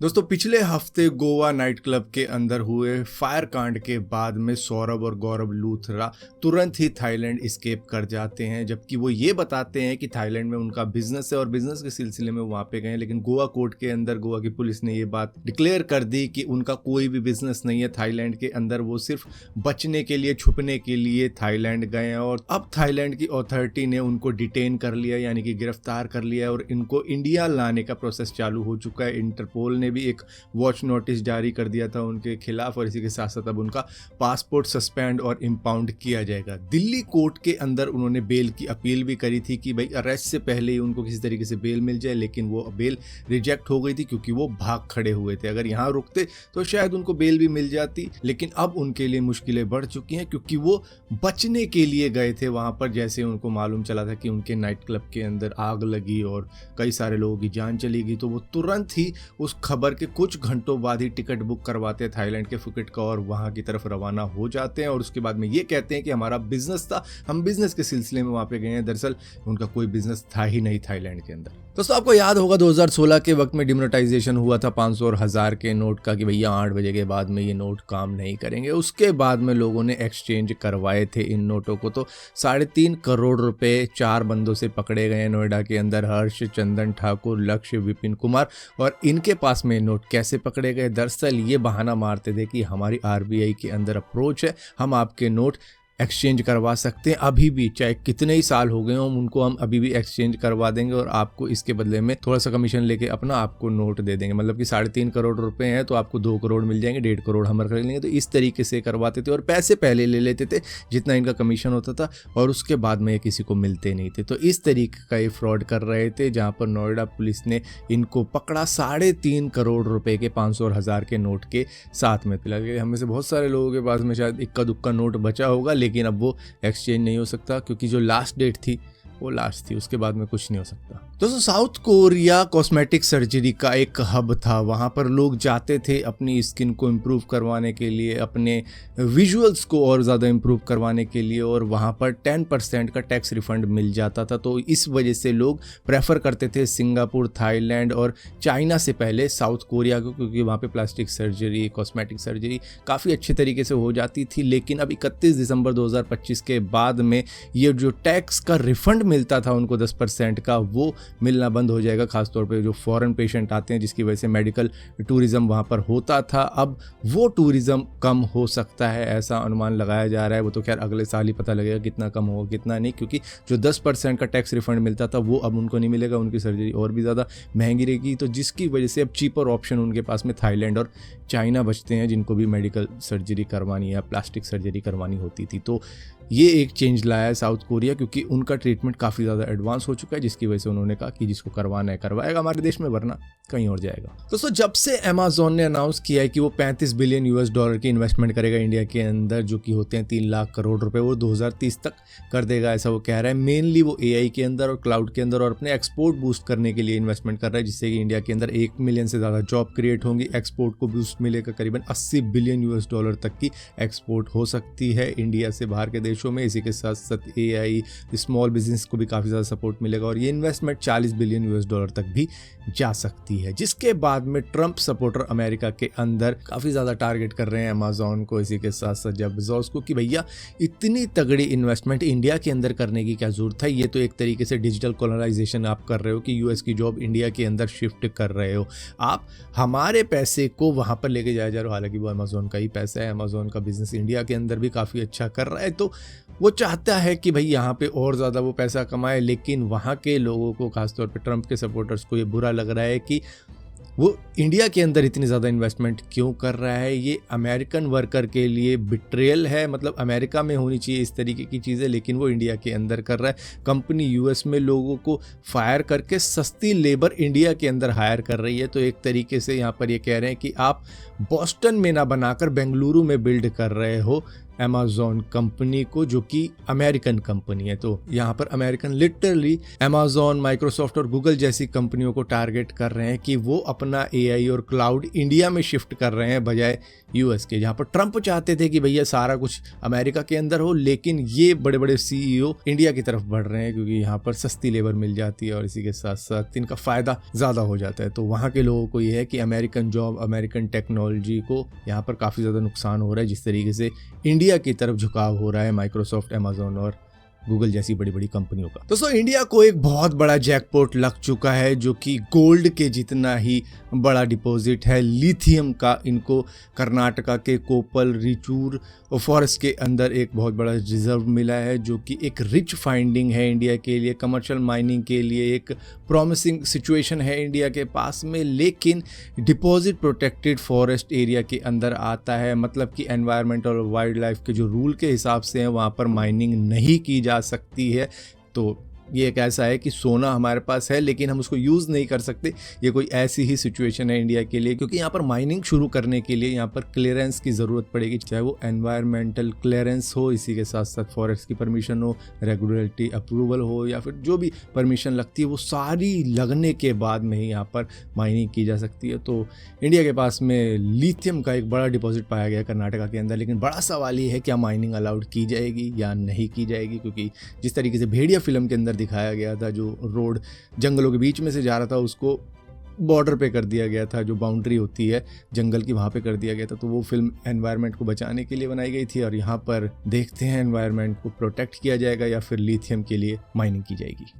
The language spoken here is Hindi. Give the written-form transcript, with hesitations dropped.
दोस्तों पिछले हफ्ते गोवा नाइट क्लब के अंदर हुए फायर कांड के बाद में सौरभ और गौरव लूथरा तुरंत ही थाईलैंड एस्केप कर जाते हैं, जबकि वो ये बताते हैं कि थाईलैंड में उनका बिजनेस है और बिजनेस के सिलसिले में वहाँ पे गए। लेकिन गोवा कोर्ट के अंदर गोवा की पुलिस ने ये बात डिक्लेयर कर दी कि उनका कोई भी बिजनेस नहीं है थाईलैंड के अंदर, वो सिर्फ बचने के लिए छुपने के लिए थाईलैंड गए हैं। और अब थाईलैंड की अथॉरिटी ने उनको डिटेन कर लिया, यानी कि गिरफ्तार कर लिया और इनको इंडिया लाने का प्रोसेस चालू हो चुका है। इंटरपोल ने भी एक वॉच नोटिस जारी कर दिया था उनके खिलाफ और इसी के साथ साथ अब उनका पासपोर्ट सस्पेंड और इंपाउंड किया जाएगा। दिल्ली कोर्ट के अंदर उन्होंने बेल की अपील भी करी थी कि भाई अरेस्ट से पहले ही उनको किसी तरीके से बेल मिल जाए, लेकिन वो बेल रिजेक्ट हो गई थी क्योंकि वो भाग खड़े हुए थे। अगर यहाँ रुकते तो शायद उनको बेल भी मिल जाती, लेकिन अब उनके लिए मुश्किलें बढ़ चुकी हैं क्योंकि वो बचने के लिए गए थे वहां पर। जैसे उनको मालूम चला था कि उनके नाइट क्लब के अंदर आग लगी और कई सारे लोगों की जान चली गई, तो वो तुरंत ही उस खबर के कुछ घंटों बाद ही टिकट बुक करवाते हैं थाईलैंड के फुकेट का और वहां की तरफ रवाना हो जाते हैं। और उसके बाद में ये कहते हैं कि हमारा बिजनेस था, हम बिजनेस के सिलसिले में वहां पे गए हैं। दरअसल उनका कोई बिजनेस था ही नहीं थाईलैंड के अंदर। दोस्तों आपको याद होगा 2016 के वक्त में डिमोनेटाइजेशन हुआ था 500 और 1000 के नोट का कि भैया 8 बजे के बाद में ये नोट काम नहीं करेंगे। उसके बाद में लोगों ने एक्सचेंज करवाए थे इन नोटों को, तो 3.5 करोड़ रुपए 4 बंदों से पकड़े गए नोएडा के अंदर, हर्ष, चंदन ठाकुर, लक्ष्य, विपिन कुमार। और इनके पास में नोट कैसे पकड़े गए? दरअसल ये बहाना मारते थे कि हमारी आरबीआई के अंदर अप्रोच है, हम आपके नोट एक्सचेंज करवा सकते हैं अभी भी, चाहे कितने ही साल हो गए हों, उनको हम अभी भी एक्सचेंज करवा देंगे और आपको इसके बदले में थोड़ा सा कमीशन लेके अपना आपको नोट दे देंगे। मतलब कि 3.5 करोड़ रुपए हैं तो आपको 2 करोड़ मिल जाएंगे, 1.5 करोड़ हम खरीद लेंगे। तो इस तरीके से करवाते थे और पैसे पहले ले लेते थे जितना इनका कमीशन होता था और उसके बाद में ये किसी को मिलते नहीं थे। तो इस तरीके का ये फ्रॉड कर रहे थे, जहाँ पर नोएडा पुलिस ने इनको पकड़ा 3.5 करोड़ रुपए के 500 और 1000 के नोट के साथ में। फिलहाल हमें से बहुत सारे लोगों के पास में शायद इक्का दुक्का नोट बचा होगा, लेकिन अब वो एक्सचेंज नहीं हो सकता क्योंकि जो लास्ट डेट थी वो लास्ट थी, उसके बाद में कुछ नहीं हो सकता। दोस्तों साउथ कोरिया कॉस्मेटिक सर्जरी का एक हब था, वहाँ पर लोग जाते थे अपनी स्किन को इम्प्रूव करवाने के लिए, अपने विजुअल्स को और ज़्यादा इम्प्रूव करवाने के लिए, और वहाँ पर 10% का टैक्स रिफंड मिल जाता था। तो इस वजह से लोग प्रेफर करते थे सिंगापुर, थाईलैंड और चाइना से पहले साउथ कोरिया को, क्योंकि वहाँ पे प्लास्टिक सर्जरी, कॉस्मेटिक सर्जरी काफ़ी अच्छे तरीके से हो जाती थी। लेकिन अब 31 दिसंबर 2025 के बाद में ये जो टैक्स का रिफंड मिलता था उनको 10% का, वो मिलना बंद हो जाएगा। खासतौर पे जो फॉरेन पेशेंट आते हैं जिसकी वजह से मेडिकल टूरिज्म वहाँ पर होता था, अब वो टूरिज्म कम हो सकता है, ऐसा अनुमान लगाया जा रहा है। वो तो खैर अगले साल ही पता लगेगा कितना कम होगा कितना नहीं, क्योंकि जो 10% का टैक्स रिफंड मिलता था वो अब उनको नहीं मिलेगा, उनकी सर्जरी और भी ज़्यादा महंगी रहेगी। तो जिसकी वजह से अब चीपर ऑप्शन उनके पास में थाईलैंड और चाइना बचते हैं, जिनको भी मेडिकल सर्जरी करवानी या प्लास्टिक सर्जरी करवानी होती थी। तो ये एक चेंज लाया है साउथ कोरिया, क्योंकि उनका ट्रीटमेंट काफ़ी ज़्यादा एडवांस हो चुका है, जिसकी वजह से उन्होंने कहा कि जिसको करवाना है करवाएगा हमारे देश में, वरना कहीं और जाएगा। दोस्तों जब से अमेज़न ने अनाउंस किया है कि वो $35 बिलियन की इन्वेस्टमेंट करेगा इंडिया के अंदर, जो कि होते हैं 3 लाख करोड़ रुपए, वो 2030 तक कर देगा, ऐसा वो कह रहा है। मेनली वो AI के अंदर और क्लाउड के अंदर और अपने एक्सपोर्ट बूस्ट करने के लिए इन्वेस्टमेंट कर रहा है, जिससे कि इंडिया के अंदर 1 मिलियन से ज़्यादा जॉब क्रिएट होंगी, एक्सपोर्ट को बूस्ट मिलेगा, करीबन $80 बिलियन तक की एक्सपोर्ट हो सकती है इंडिया से बाहर के देशों में। इसी के साथ साथ AI स्मॉल बिजनेस को भी काफ़ी ज़्यादा सपोर्ट मिलेगा और ये इन्वेस्टमेंट $40 बिलियन तक भी जा सकती है। जिसके बाद में ट्रंप सपोर्टर अमेरिका के अंदर काफ़ी ज़्यादा टारगेट कर रहे हैं अमेज़न को, इसी के साथ साथ जेफ बेज़ोस को, कि भैया इतनी तगड़ी इन्वेस्टमेंट इंडिया के अंदर करने की क्या ज़रूरत है? ये तो एक तरीके से डिजिटल कॉलोनाइजेशन आप कर रहे हो कि US की जॉब इंडिया के अंदर शिफ्ट कर रहे हो, आप हमारे पैसे को वहाँ पर लेके जाया जा रहे हो। हालांकि वो अमेज़न का ही पैसा है, अमेज़न का बिजनेस इंडिया के अंदर भी काफ़ी अच्छा कर रहा है, तो वो चाहता है कि भाई यहाँ पे और ज़्यादा वो पैसा कमाए। लेकिन वहाँ के लोगों को, खासतौर पे ट्रंप के सपोर्टर्स को, ये बुरा लग रहा है कि वो इंडिया के अंदर इतनी ज़्यादा इन्वेस्टमेंट क्यों कर रहा है। ये अमेरिकन वर्कर के लिए बिट्रेयल है, मतलब अमेरिका में होनी चाहिए इस तरीके की चीज़ें, लेकिन वो इंडिया के अंदर कर रहा है। कंपनी US में लोगों को फायर करके सस्ती लेबर इंडिया के अंदर हायर कर रही है। तो एक तरीके से यहाँ पर ये कह रहे हैं कि आप बॉस्टन में ना बनाकर बेंगलुरु में बिल्ड कर रहे हो, अमेज़न कंपनी को, जो कि अमेरिकन कंपनी है। तो यहाँ पर अमेरिकन लिटरली अमेज़न, माइक्रोसॉफ्ट और गूगल जैसी कंपनियों को टारगेट कर रहे हैं कि वो अपना एआई और क्लाउड इंडिया में शिफ्ट कर रहे हैं बजाय यूएस के। जहाँ पर ट्रंप चाहते थे कि भैया सारा कुछ अमेरिका के अंदर हो, लेकिन ये बड़े बड़े सीईओ इंडिया की तरफ बढ़ रहे हैं क्योंकि यहाँ पर सस्ती लेबर मिल जाती है और इसी के साथ साथ इनका फ़ायदा ज़्यादा हो जाता है। तो वहाँ के लोगों को ये है कि अमेरिकन जॉब, अमेरिकन टेक्नोलॉजी को यहाँ पर काफ़ी ज़्यादा नुकसान हो रहा है, जिस तरीके से इंडिया की तरफ झुकाव हो रहा है माइक्रोसॉफ्ट, अमेज़न और गूगल जैसी बड़ी बड़ी कंपनियों का। दोस्तों, इंडिया को एक बहुत बड़ा जैकपॉट लग चुका है, जो कि गोल्ड के जितना ही बड़ा डिपॉजिट है लिथियम का। इनको कर्नाटका के कोपल रिचूर फॉरेस्ट के अंदर एक बहुत बड़ा रिजर्व मिला है, जो कि एक रिच फाइंडिंग है इंडिया के लिए, कमर्शियल माइनिंग के लिए एक प्रॉमिसिंग सिचुएशन है इंडिया के पास में। लेकिन डिपॉजिट प्रोटेक्टेड फॉरेस्ट एरिया के अंदर आता है, मतलब कि एनवायरमेंटल और वाइल्ड लाइफ के जो रूल के हिसाब से हैं वहाँ पर माइनिंग नहीं की जा सकती है। तो ये एक ऐसा है कि सोना हमारे पास है लेकिन हम उसको यूज़ नहीं कर सकते। ये कोई ऐसी ही सिचुएशन है इंडिया के लिए, क्योंकि यहाँ पर माइनिंग शुरू करने के लिए यहाँ पर क्लियरेंस की ज़रूरत पड़ेगी, चाहे वो एनवायरमेंटल क्लियरेंस हो, इसी के साथ साथ फॉरेस्ट की परमिशन हो, रेगुलेटरी अप्रूवल हो, या फिर जो भी परमिशन लगती है वो सारी लगने के बाद में ही यहाँ पर माइनिंग की जा सकती है। तो इंडिया के पास में लिथियम का एक बड़ा डिपॉजिट पाया गया कर्नाटका के अंदर, लेकिन बड़ा सवाल ये है क्या माइनिंग अलाउड की जाएगी या नहीं की जाएगी, क्योंकि जिस तरीके से भेड़िया फिल्म के अंदर दिखाया गया था, जो रोड जंगलों के बीच में से जा रहा था उसको बॉर्डर पे कर दिया गया था, जो बाउंड्री होती है जंगल की वहाँ पे कर दिया गया था। तो वो फिल्म एनवायरनमेंट को बचाने के लिए बनाई गई थी, और यहाँ पर देखते हैं एनवायरनमेंट को प्रोटेक्ट किया जाएगा या फिर लिथियम के लिए माइनिंग की जाएगी।